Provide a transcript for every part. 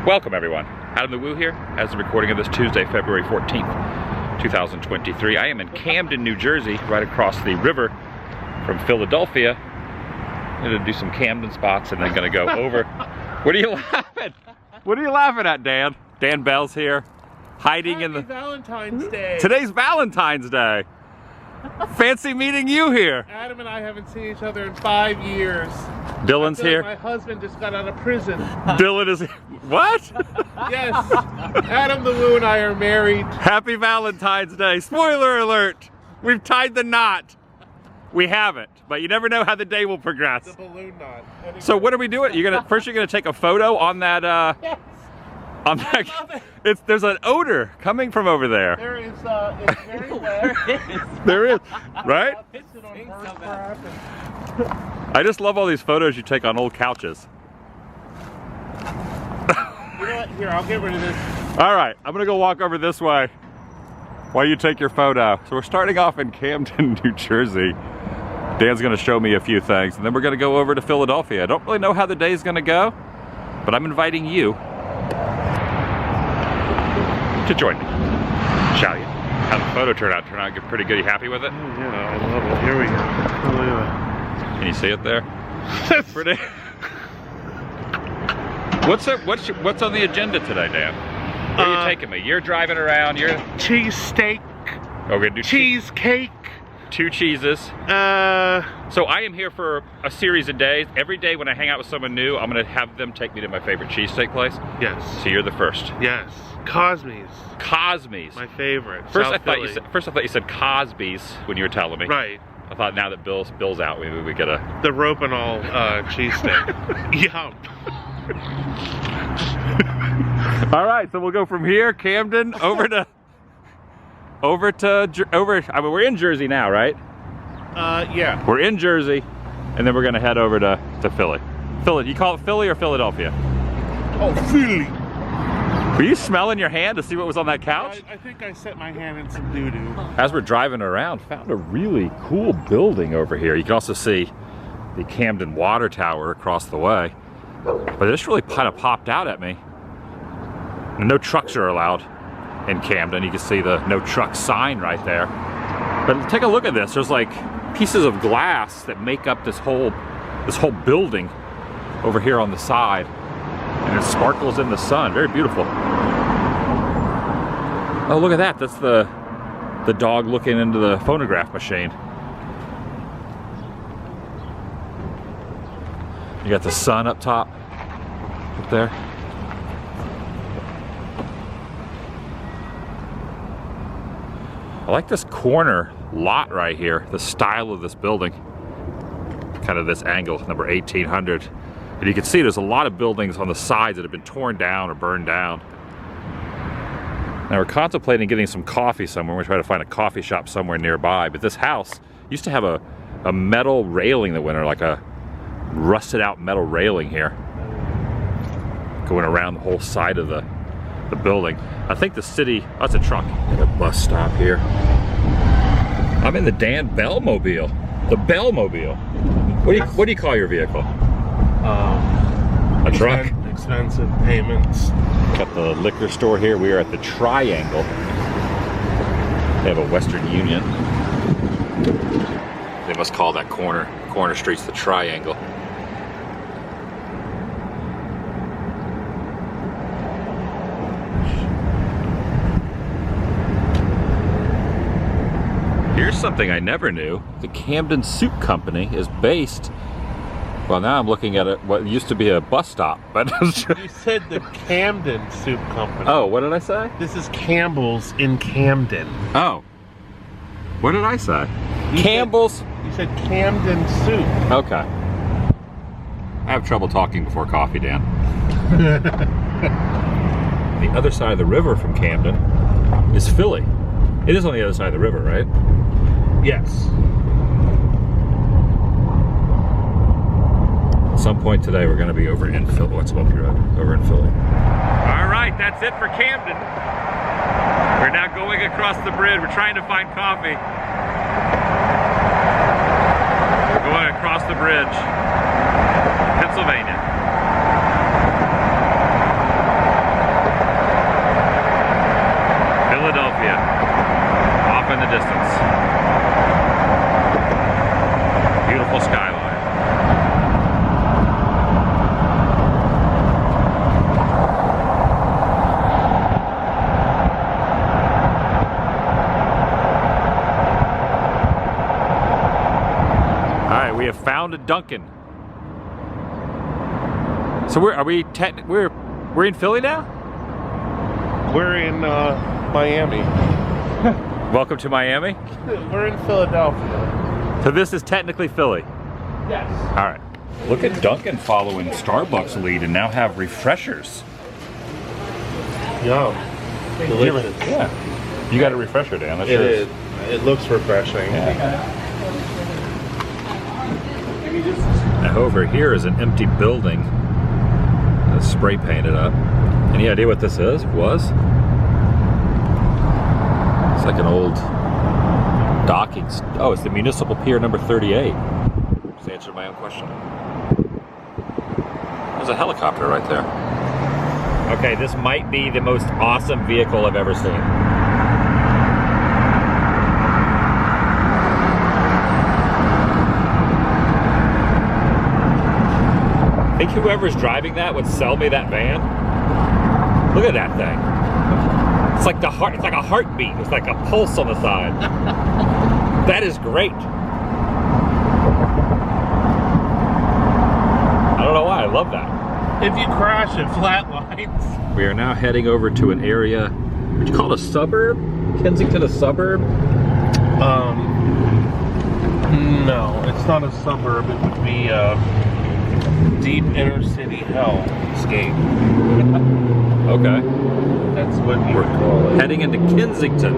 Welcome everyone, TheDailyWoo here, as the recording of this Tuesday, February 14th, 2023. I am in Camden, New Jersey, right across the river from Philadelphia. I'm gonna do some Camden spots and then gonna go over. What are you laughing? What are you laughing at, Dan? Dan Bell's here, hiding in the... Valentine's Day. Today's Valentine's Day. Fancy meeting you here. Adam and I haven't seen each other in 5 years. Dylan's here. My husband just got out of prison. Dylan is... What? Yes. Adam the Woo and I are married. Happy Valentine's Day. Spoiler alert. We've tied the knot. We haven't, but you never know how the day will progress. The balloon knot. Anyway. So what are we doing? First you're gonna take a photo on that Yes. On that, there's an odor coming from over there. There is it's very wet. There is, right? I I just love all these photos you take on old couches. You know what? Here, I'll get rid of this. All right, I'm gonna go walk over this way while you take your photo. So we're starting off in Camden, New Jersey. Dan's gonna show me a few things, and then we're gonna go over to Philadelphia. I don't really know how the day's gonna go, but I'm inviting you to join me, shall you? How the photo turned out pretty good. You happy with it? Oh, yeah, I love it. Here we go. Oh, look at that. Can you see it there? Pretty. What's on the agenda today, Dan? Where are you taking me? You're driving around. You're cheesesteak. Oh, we're gonna do cheesecake. 2 cheeses. So I am here for a series of days. Every day when I hang out with someone new, I'm gonna have them take me to my favorite cheesesteak place. Yes. So you're the first. Yes. Cosmi's. Cosmi's. My favorite. First I thought you said Cosby's when you were telling me. Right. I thought now that Bill's out, maybe we get a... The rope and all cheesesteak. Yum. All right, so we'll go from here, Camden, over to... I mean, we're in Jersey now, right? Yeah. We're in Jersey, and then we're gonna head over to Philly. Philly, you call it Philly or Philadelphia? Oh, Philly. Were you smelling your hand to see what was on that couch? I think I set my hand in some doo-doo. As we're driving around, found a really cool building over here. You can also see the Camden Water Tower across the way. But this really kind of popped out at me. And no trucks are allowed in Camden. You can see the no truck sign right there. But take a look at this. There's like pieces of glass that make up this whole building over here on the side. And it sparkles in the sun. Very beautiful. Oh, look at that. That's the dog looking into the phonograph machine. You got the sun up top, up there. I like this corner lot right here, the style of this building. Kind of this angle, number 1800. And you can see there's a lot of buildings on the sides that have been torn down or burned down. Now we're contemplating getting some coffee somewhere. We're trying to find a coffee shop somewhere nearby. But this house used to have a metal railing that went, or like a rusted out metal railing here. Going around the whole side of the building. I think the city, oh, that's a truck. Got a bus stop here. I'm in the Dan Bellmobile. The Bellmobile. What do you call your vehicle? A truck? Expensive payments. Got the liquor store here. We are at the Triangle. They have a Western Union. They must call that corner streets the Triangle. Here's something I never knew. The Camden Soup Company is based... Well, now I'm looking at what used to be a bus stop, but... You said the Camden Soup Company. Oh, what did I say? This is Campbell's in Camden. Oh. What did I say? Campbell's? You said Camden Soup. Okay. I have trouble talking before coffee, Dan. The other side of the river from Camden is Philly. It is on the other side of the river, right? Yes. At some point today, we're going to be over in Philly. What's Smoky Road? Over in Philly. All right, that's it for Camden. We're now going across the bridge. We're trying to find coffee. We're going across the bridge. Pennsylvania. found a Dunkin'. So we're in Philly now? We're in Miami. Welcome to Miami. We're in Philadelphia. So this is technically Philly. Yes. All right. Look at Dunkin' following Starbucks lead and now have refreshers. Yum. Delicious. Yeah. You got a refresher, Dan. That's It yours. is. It looks refreshing. Yeah. Now over here is an empty building. That's spray painted up. Any idea what this is? It's like an old docking. Oh, it's the Municipal Pier number 38. Just answered my own question. There's a helicopter right there. Okay, this might be the most awesome vehicle I've ever seen. I think whoever's driving that would sell me that van. Look at that thing. It's like it's like a heartbeat. It's like a pulse on the side. That is great. I don't know why, I love that. If you crash, it flatlines. We are now heading over to an area, would you call it a suburb? Kensington a suburb? No, it's not a suburb. It would be deep inner city hellscape. Okay. That's what you would call it. Heading into Kensington.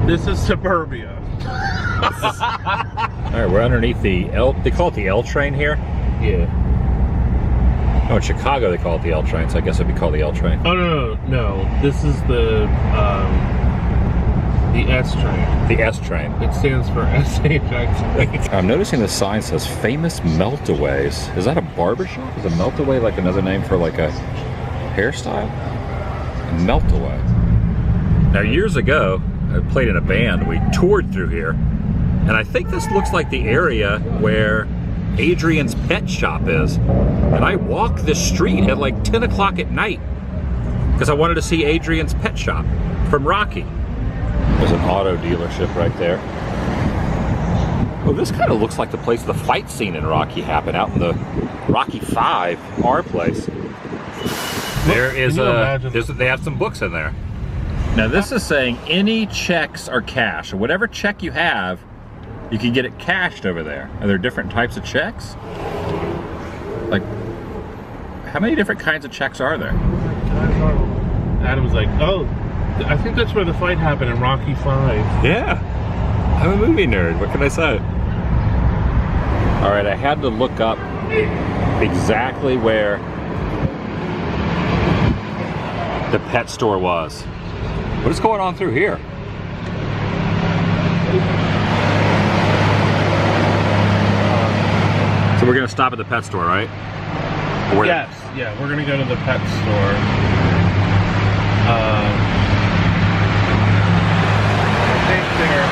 This is suburbia. All right, we're underneath the they call it the L train here? Yeah. No, in Chicago they call it the L train, so I guess it'd be called the L train. Oh, no. This is the S train. The S train. It stands for SHIT. I'm noticing the sign says famous meltaways. Is that a barbershop? Is a meltaway like another name for like a hairstyle? A meltaway. Now years ago, I played in a band. We toured through here. And I think this looks like the area where Adrian's pet shop is. And I walked this street at like 10 o'clock at night because I wanted to see Adrian's pet shop from Rocky. There's an auto dealership right there. Well, this kind of looks like the place the fight scene in Rocky happened, out in the Rocky 5, our place. There is they have some books in there. Now this is saying any checks are cash. So whatever check you have, you can get it cashed over there. Are there different types of checks? Like, how many different kinds of checks are there? Adam's like, oh, I think that's where the fight happened in Rocky 5. Yeah, I'm a movie nerd. What can I say? All right, I had to look up exactly where the pet store was. What is going on through here? So we're gonna stop at the pet store, right? Yes, yeah, we're gonna go to the pet store. I think they're...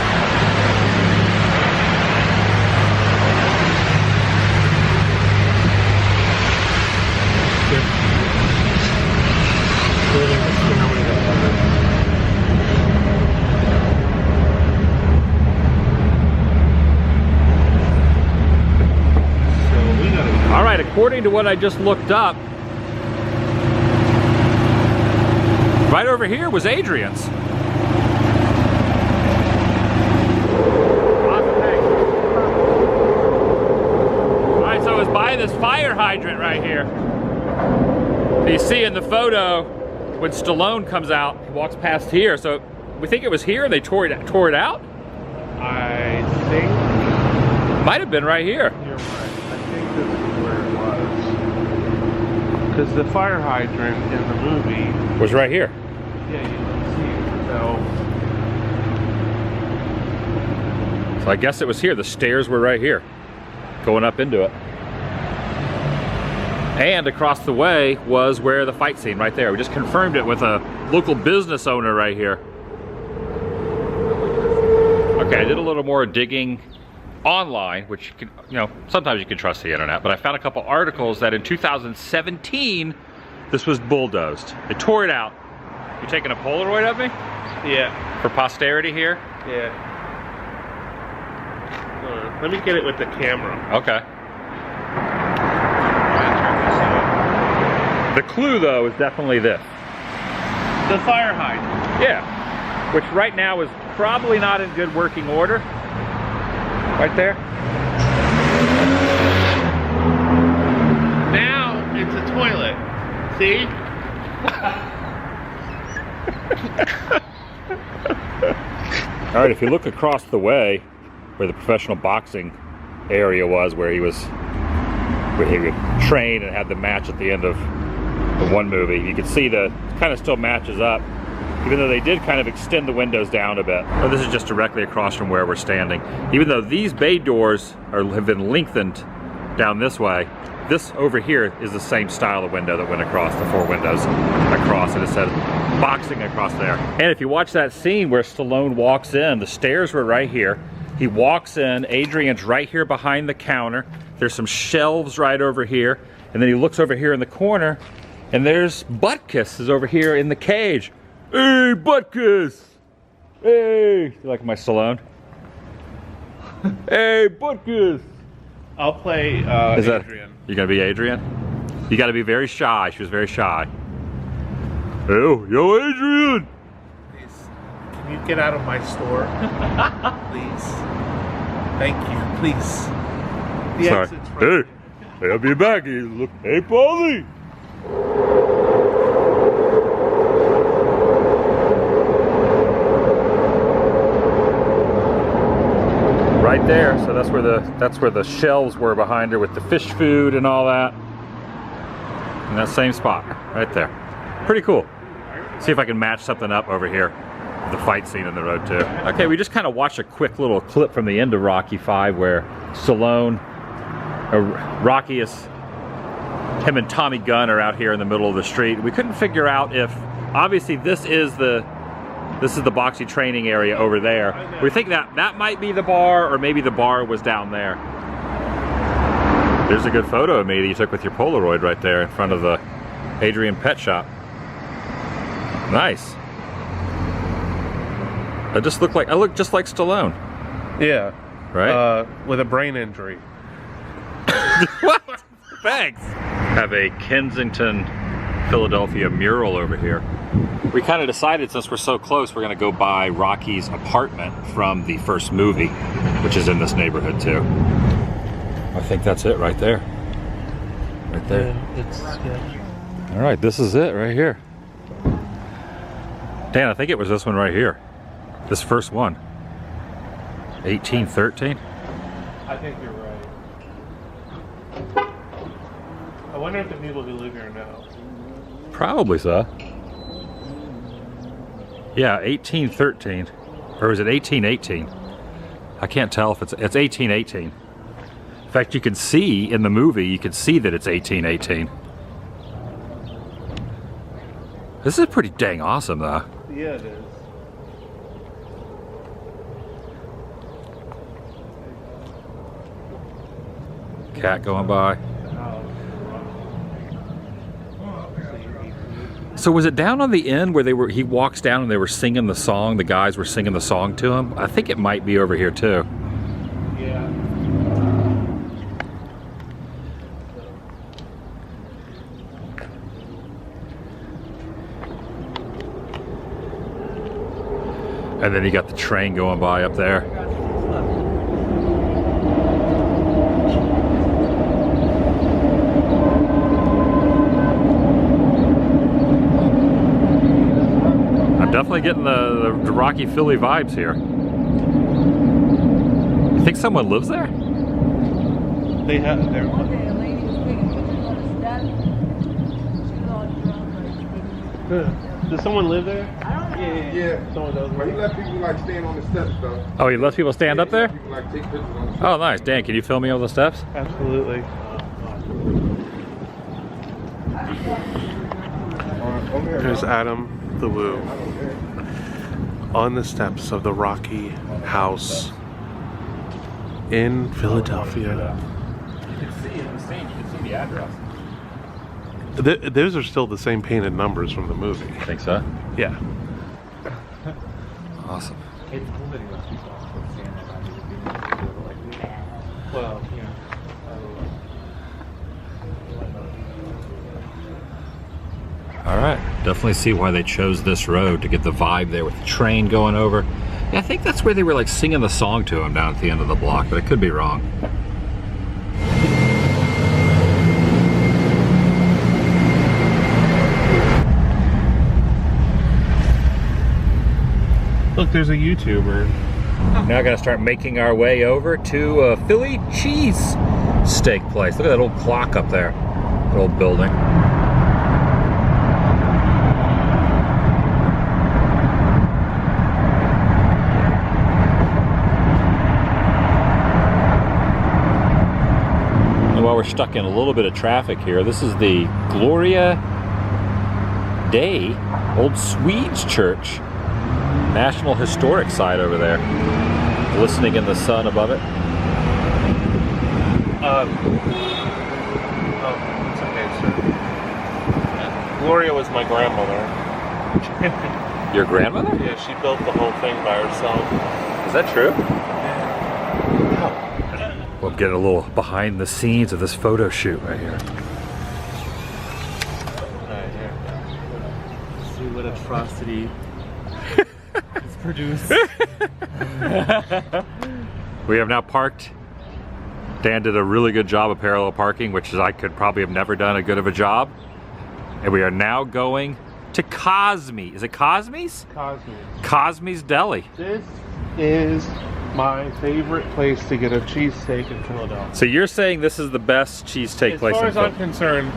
All right, according to what I just looked up, right over here was Adrian's. All right, so I was by this fire hydrant right here. You see in the photo, when Stallone comes out, he walks past here. So we think it was here and they tore it out? I think... Might have been right here. You're right. I think this is where it was. Because the fire hydrant in the movie... Was right here. Yeah, you can see it. So I guess it was here. The stairs were right here, going up into it. And across the way was where the fight scene right there. We just confirmed it with a local business owner right here. Okay, I did a little more digging online, which, you know, sometimes you can trust the internet, but I found a couple articles that in 2017, this was bulldozed. They tore it out. You taking a Polaroid of me? Yeah. For posterity here? Yeah. Let me get it with the camera. Okay. The clue, though, is definitely this. The fire hydrant. Yeah. Which right now is probably not in good working order. Right there. Now it's a toilet. See? All right, if you look across the way where the professional boxing area was, where he would train and had the match at the end of the one movie, you can see the kind of still matches up, even though they did kind of extend the windows down a bit. Oh, this is just directly across from where we're standing. Even though these bay doors have been lengthened down this way, this over here is the same style of window that went across, the 4 windows across, and it said boxing across there. And if you watch that scene where Stallone walks in, the stairs were right here. He walks in, Adrian's right here behind the counter. There's some shelves right over here. And then he looks over here in the corner, and there's Butkus is over here in the cage. Hey, Butkus! Hey! You like my Stallone? Hey, Butkus! I'll play Is that, Adrian. You gonna be Adrian? You gotta be very shy. She was very shy. Yo, Adrian! Please, can you get out of my store? Please. Thank you. Please. The Sorry. exit's right. Hey, I'll be back. Look, hey, Paulie! Right there, so that's where the shelves were behind her with the fish food and all that. In that same spot, right there. Pretty cool. See if I can match something up over here. The fight scene in the road too. Okay, we just kind of watched a quick little clip from the end of Rocky 5 where Stallone, Rocky is, him and Tommy Gunn are out here in the middle of the street. We couldn't figure out if, obviously this is the boxing training area over there. We think that might be the bar, or maybe the bar was down there. There's a good photo of me that you took with your Polaroid right there in front of the Adrian Pet Shop. Nice. I look just like Stallone. Yeah. Right? With a brain injury. What? Thanks. Have a Kensington, Philadelphia mural over here. We kind of decided, since we're so close, we're going to go by Rocky's apartment from the first movie, which is in this neighborhood too. I think that's it right there. Right there. Yeah. All right, this is it right here. Dan, I think it was this one right here. This first one. 1813? I think you're right. I wonder if the people who live here know. Probably so. Yeah, 1813. Or is it 1818? I can't tell if it's 1818. In fact, you can see in the movie, you can see that it's 1818. This is pretty dang awesome though. Yeah, it is. Cat going by. So was it down on the end where he walks down and they were singing the song, the guys were singing the song to him? I think it might be over here too. Yeah. And then you got the train going by up there. Definitely getting the Rocky Philly vibes here. You think someone lives there? They have. They're. Okay, a lady was taking pictures on a step. She was all drunk. Does someone live there? I don't know. Yeah. Someone does. But he let people like stand on the steps though. Oh, he lets people stand up there? People like take pictures on the steps. Oh, nice. Dan, can you film me on the steps? Absolutely. There's Adam the Woo on the steps of the Rocky house in Philadelphia. You can see in the scene, you can see the address. Those are still the same painted numbers from the movie. I think so. Yeah. Awesome. Well, yeah. All right, definitely see why they chose this road to get the vibe there with the train going over. Yeah, I think that's where they were like singing the song to him down at the end of the block, but I could be wrong. Look, there's a YouTuber. Now gonna start making our way over to a Philly cheesesteak place. Look at that old clock up there, that old building. And while we're stuck in a little bit of traffic here, this is the Gloria Dei Old Swedes Church. National Historic Site over there. Glistening in the sun above it. Oh, it's okay, sir. Gloria was my grandmother. Your grandmother? Yeah, she built the whole thing by herself. Is that true? Well, I'm getting a little behind the scenes of this photo shoot right here. Right here. See what atrocity is produced. We have now parked. Dan did a really good job of parallel parking, which is I could probably have never done a good of a job. And we are now going to Cosmi. Is it Cosmi's? Cosmi. Cosmi's Deli. This is my favorite place to get a cheesesteak in Philadelphia. So you're saying this is the best cheesesteak place in As far as I'm concerned,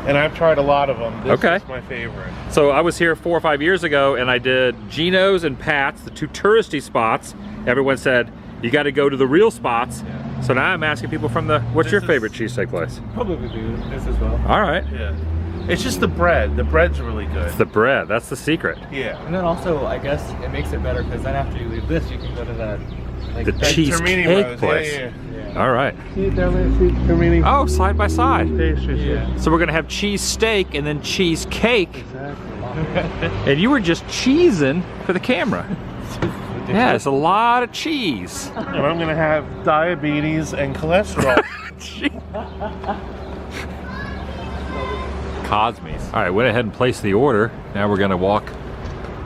and I've tried a lot of them, this is my favorite. So I was here 4 or 5 years ago and I did Gino's and Pat's, the two touristy spots. Everyone said, you got to go to the real spots. Yeah. So now I'm asking people from the, what's your favorite cheesesteak place? Probably do this as well. All right. Yeah. It's just the bread. The bread's really good. It's the bread. That's the secret. Yeah. And then also, I guess it makes it better because then after you leave this, you can go to that like The Termini cheesesteak Rose. place. Yeah. All right. See it down there? See Termini? Oh, side by side. Pastries. Yeah. So we're going to have cheesesteak and then cheesecake. Exactly. And you were just cheesing for the camera. Yeah, it's a lot of cheese. And I'm gonna have diabetes and cholesterol. Cosmi's. All right, went ahead and placed the order. Now we're gonna walk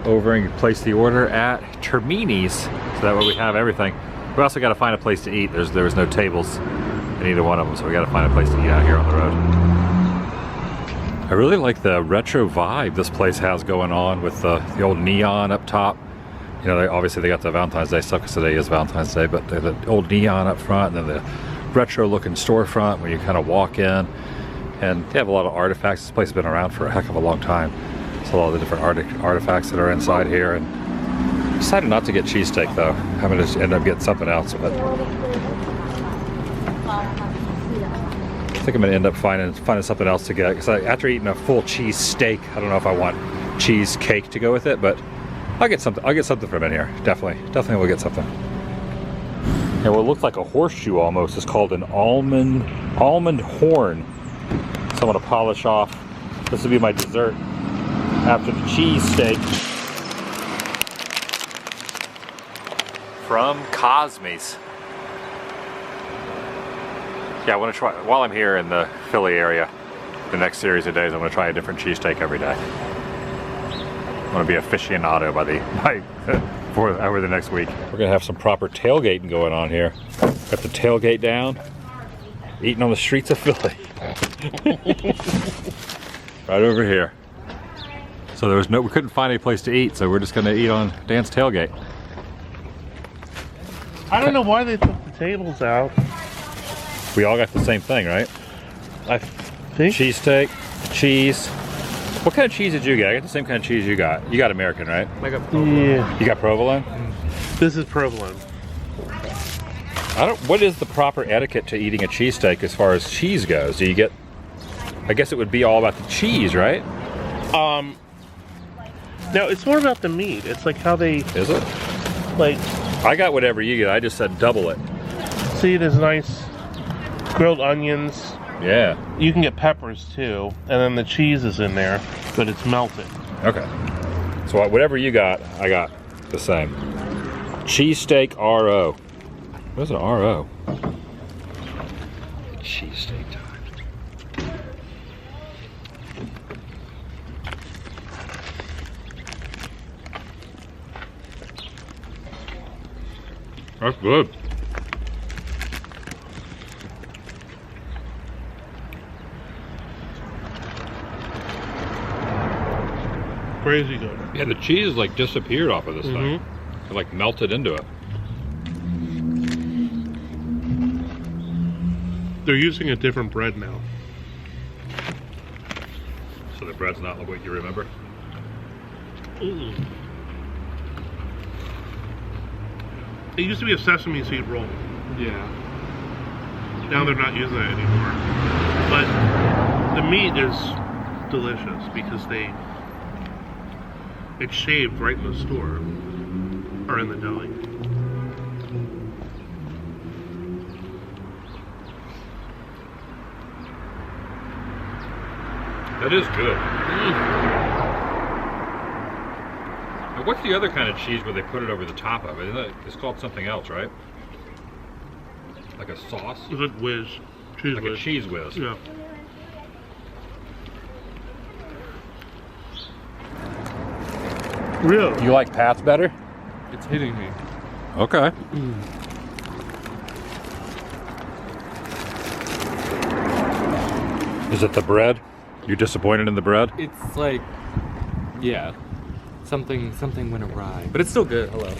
over and place the order at Termini's, so that way we have everything. We also got to find a place to eat. There was no tables in either one of them, so we got to find a place to eat out here on the road. I really like the retro vibe this place has going on with the old neon up top. You know, obviously they got the Valentine's Day stuff because today is Valentine's Day, but the old neon up front and then the retro looking storefront where you kind of walk in. And they have a lot of artifacts. This place has been around for a heck of a long time. So a lot of the different artifacts that are inside here. And decided not to get cheesesteak though. I'm gonna just end up getting something else. But I think I'm gonna end up finding something else to get because after eating a full cheesesteak, I don't know if I want cheesecake to go with it, but I'll get something from in here. Definitely we'll get something. And what looked like a horseshoe almost is called an almond horn. So I'm gonna polish off. This will be my dessert after the cheesesteak from Cosmi's. Yeah, I want to try while I'm here in the Philly area. The next series of days, I'm going to try a different cheesesteak every day. I'm going to be aficionado over the next week. We're going to have some proper tailgating going on here. Got the tailgate down, eating on the streets of Philly. Right over here. So we couldn't find any place to eat, so we're just going to eat on Dan's tailgate. I don't know why they took the tables out. We all got the same thing, right? I think. Cheesesteak, cheese. What kind of cheese did you get? I got the same kind of cheese you got. You got American, right? like a Yeah. You got provolone? This is provolone. What is the proper etiquette to eating a cheesesteak as far as cheese goes? Do you get, I guess it would be all about the cheese, right? No, it's more about the meat. It's like how they, Is it? like, I got whatever you get. I just said double it. see, there's nice grilled onions. Yeah. You can get peppers too, and then the cheese is in there, but it's melted. Okay. So whatever you got, I got the same. Cheesesteak RO. What is an RO? Cheesesteak time. That's good. Crazy good. Yeah, the cheese like disappeared off of this thing. It like melted into it. They're using a different bread now. So the bread's not what you remember? It used to be a sesame seed roll. Yeah. Now they're not using it anymore. But the meat is delicious because it's shaved right in the store or in the deli. That is good. Now, what's the other kind of cheese where they put it over the top of it? It's called something else, right? Like a sauce? It's like whiz. Cheese Like whiz. a cheese whiz. Yeah. Really? You like Pat's better? It's hitting me. Okay. Is it the bread? You're disappointed in the bread? It's like, yeah, something went awry, but it's still good. Hello.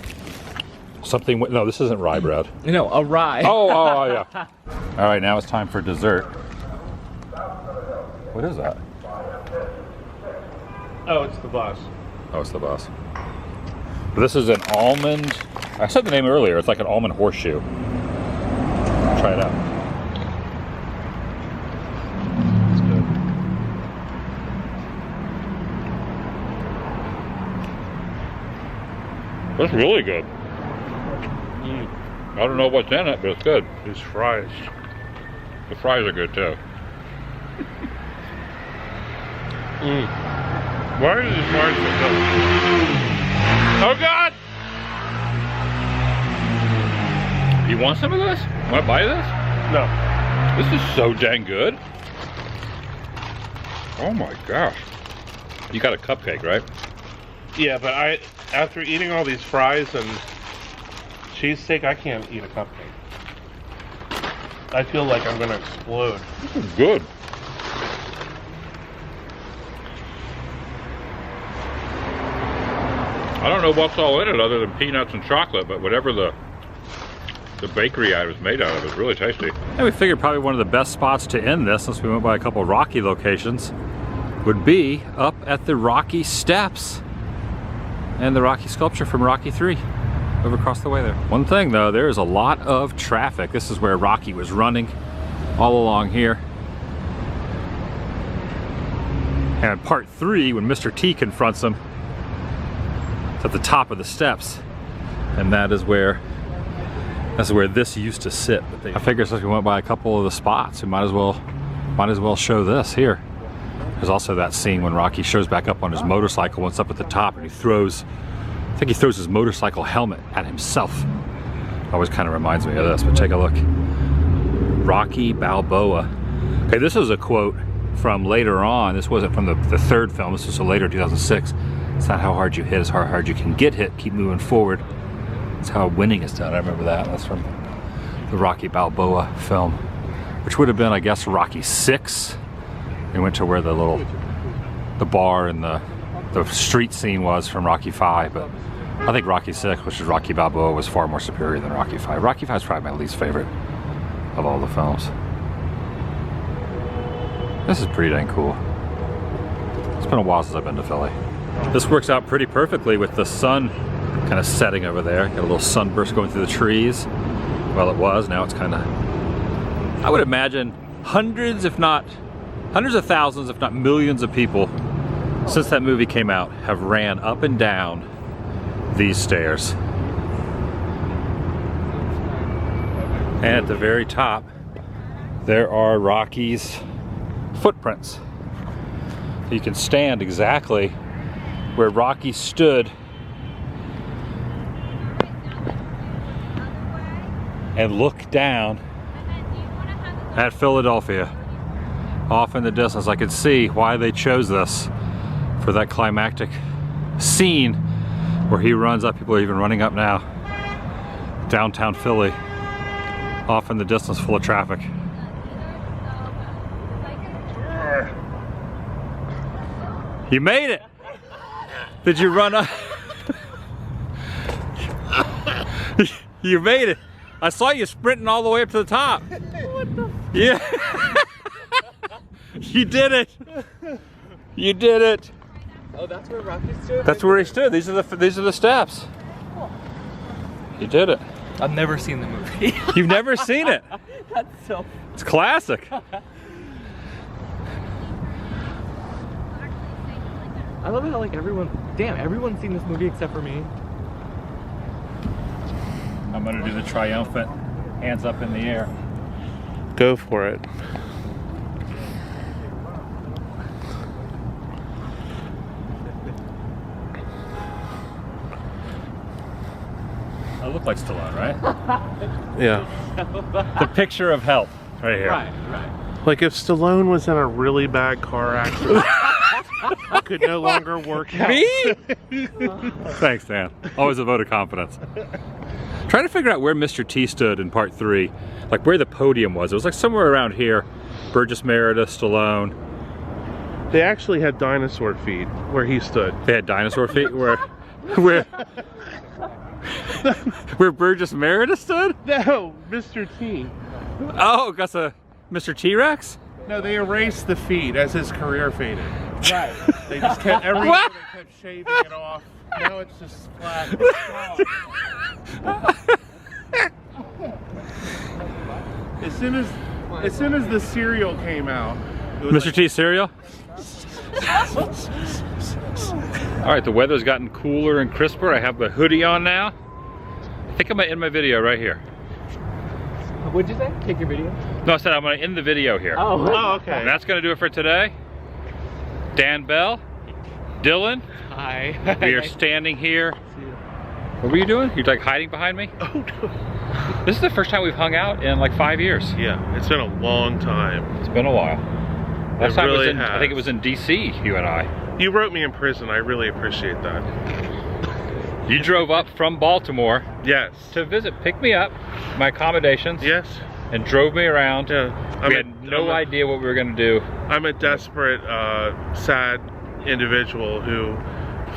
Something, no, this isn't rye bread. No, awry. Oh, yeah. All right, now it's time for dessert. What is that? Oh, it's the boss. Oh, it's the boss. This is an almond, I said the name earlier, it's like an almond horseshoe. Try it out. It's good. That's really good. I don't know what's in it, but it's good. These fries. The fries are good too. Why are these fries so good? Oh God! You want some of this? Want to buy this? No. This is so dang good. Oh my gosh. You got a cupcake, right? Yeah, but after eating all these fries and cheesesteak, I can't eat a cupcake. I feel like I'm gonna explode. This is good. I don't know what's all in it other than peanuts and chocolate, but whatever the bakery item is made out of is really tasty. And we figured probably one of the best spots to end this, since we went by a couple of Rocky locations, would be up at the Rocky Steps and the Rocky sculpture from Rocky 3 over across the way there. One thing though, there is a lot of traffic. This is where Rocky was running all along here. And in part 3, when Mr. T confronts him, it's at the top of the steps, and that's where this used to sit. But I figured since we went by a couple of the spots, we might as well show this here. There's also that scene when Rocky shows back up on his motorcycle once up at the top, and I think he throws his motorcycle helmet at himself. Always kind of reminds me of this, but take a look. Rocky Balboa. Okay, this is a quote from later on. This wasn't from the third film. This was a later 2006. It's not how hard you hit, it's how hard you can get hit. Keep moving forward. That's how winning is done. I remember that. That's from the Rocky Balboa film, which would have been, I guess, Rocky 6. We went to where the bar and the street scene was from Rocky 5, but I think Rocky 6, which is Rocky Balboa, was far more superior than Rocky 5. Rocky 5 is probably my least favorite of all the films. This is pretty dang cool. It's been a while since I've been to Philly. This works out pretty perfectly with the sun kind of setting over there. Got a little sunburst going through the trees. Well, it was. Now it's kind of, I would imagine hundreds of thousands, if not millions of people since that movie came out have ran up and down these stairs. And at the very top, there are Rocky's footprints. You can stand exactly where Rocky stood and look down at Philadelphia. Off in the distance, I could see why they chose this for that climactic scene where he runs up. People are even running up now. Downtown Philly, off in the distance, full of traffic. You made it! Did you run up? You made it! I saw you sprinting all the way up to the top. What the? Yeah. You did it! You did it! Oh, that's where Rocky stood? That's where he stood. These are the steps. You did it. I've never seen the movie. You've never seen it? That's so... It's classic. I love how like everyone's seen this movie except for me. I'm gonna do the triumphant hands up in the air. Go for it. I look like Stallone, right? Yeah. The picture of health, right here. Right. Like if Stallone was in a really bad car accident, could no longer work out. Me? Thanks, Dan. Always a vote of confidence. Trying to figure out where Mr. T stood in part 3, like where the podium was. It was like somewhere around here. Burgess Meredith, Stallone. They actually had dinosaur feet where he stood. They had dinosaur feet where Burgess Meredith stood? No, Mr. T. Oh, got a Mr. T-Rex? No, they erased the feet as his career faded. Right. They just kept every year they kept shaving it off. Now it's just flat. As soon as the cereal came out, it was Mr. T cereal? Alright, the weather's gotten cooler and crisper. I have the hoodie on now. I think I'm gonna end my video right here. What'd you say? Take your video? No, I said I'm gonna end the video here. Oh, okay. And that's gonna do it for today. Dan Bell, Dylan, Hi. we are standing here. What were you doing? You're like hiding behind me? Oh, no. This is the first time we've hung out in like 5 years. Yeah, it's been a long time. It's been a while. Last It time really was in, has. I think it was in DC, you and I. You wrote me in prison. I really appreciate that. You drove up from Baltimore Yes. to visit, pick me up, my accommodations, Yes. and drove me around. Yeah. We had no idea what we were gonna do. I'm a desperate, sad individual who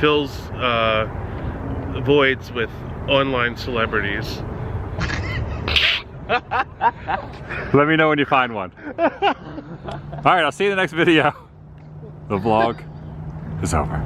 fills voids with online celebrities. Let me know when you find one. All right, I'll see you in the next video. The vlog is over.